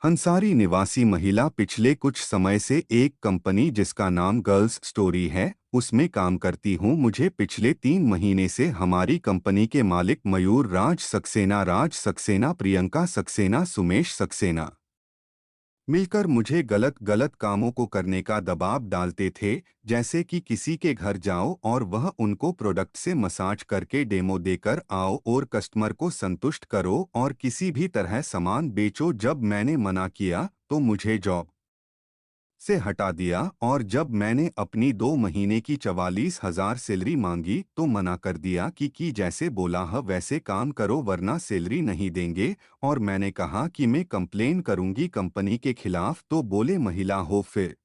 अंसारी निवासी महिला पिछले कुछ समय से एक कंपनी जिसका नाम गर्ल्स स्टोरी है उसमें काम करती हूँ। मुझे पिछले 3 महीने से हमारी कंपनी के मालिक मयूर राज सक्सेना, प्रियंका सक्सेना, सुमेश सक्सेना मिलकर मुझे गलत गलत कामों को करने का दबाव डालते थे। जैसे कि किसी के घर जाओ और वह उनको प्रोडक्ट से मसाज करके डेमो देकर आओ और कस्टमर को संतुष्ट करो और किसी भी तरह सामान बेचो। जब मैंने मना किया तो मुझे जॉब से हटा दिया और जब मैंने अपनी 2 महीने की 44,000 सैलरी मांगी तो मना कर दिया कि जैसे बोला है वैसे काम करो वरना सैलरी नहीं देंगे। और मैंने कहा कि मैं कंप्लेन करूंगी कंपनी के खिलाफ। तो बोले महिला हो फिर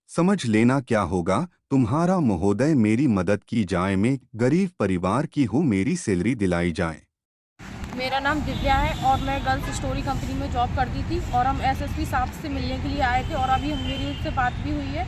समझ लेना क्या होगा तुम्हारा महोदय, मेरी मदद की जाए, मैं गरीब परिवार की हूँ, मेरी सैलरी दिलाई जाए। मेरा नाम दिव्या है और मैं गर्ल्स स्टोरी कंपनी में जॉब करती थी और हम एसएसपी साहब से मिलने के लिए आए थे और अभी मेरी उससे बात भी हुई है।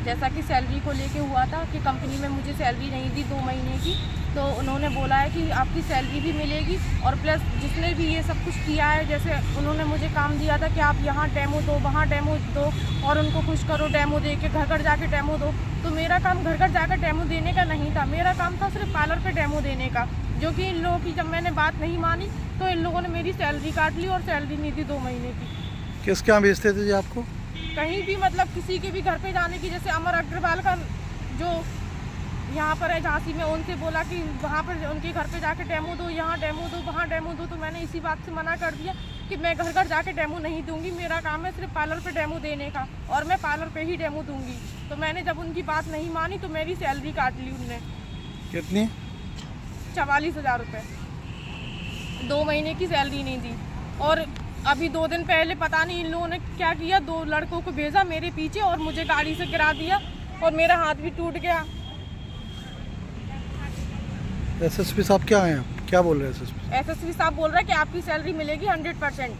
जैसा कि सैलरी को लेके हुआ था कि कंपनी में मुझे सैलरी नहीं दी 2 महीने की, तो उन्होंने बोला है कि आपकी सैलरी भी मिलेगी और प्लस जिसने भी ये सब कुछ किया है, जैसे उन्होंने मुझे काम दिया था कि आप यहाँ डेमो दो, वहाँ डेमो दो और उनको खुश करो, डेमो दे के घर घर जाके डेमो दो। तो मेरा काम घर घर जाकर डेमो देने का नहीं था, मेरा काम था सिर्फ पार्लर पे डेमो देने का, जो कि इन लोगों की जब मैंने बात नहीं मानी तो इन लोगों ने मेरी सैलरी काट ली और सैलरी नहीं दी 2 महीने की। किसके यहाँ भेजते थे जी आपको? कहीं भी, मतलब किसी के भी घर पे जाने की, जैसे अमर अग्रवाल का जो यहाँ पर है झांसी में, उनसे बोला कि वहाँ पर उनके घर पे जाके डेमो दो, यहाँ डेमो दो, वहाँ डेमो दो। तो मैंने इसी बात से मना कर दिया कि मैं घर घर जाके डेमो नहीं दूंगी, मेरा काम है सिर्फ पार्लर पे डेमो देने का और मैं पार्लर पे ही डेमो दूंगी। तो मैंने जब उनकी बात नहीं मानी तो मेरी सैलरी काट ली उनने। कितनी? 44,000 रुपये, 2 महीने की सैलरी नहीं दी। और अभी 2 दिन पहले पता नहीं इन लोगों ने क्या किया, 2 लड़कों को भेजा मेरे पीछे और मुझे गाड़ी से गिरा दिया और मेरा हाथ भी टूट गया। एसएसपी साहब क्या हैं, क्या बोल रहे हैं एसएसपी? एसएसपी साहब बोल रहे हैं कि आपकी सैलरी मिलेगी 100%।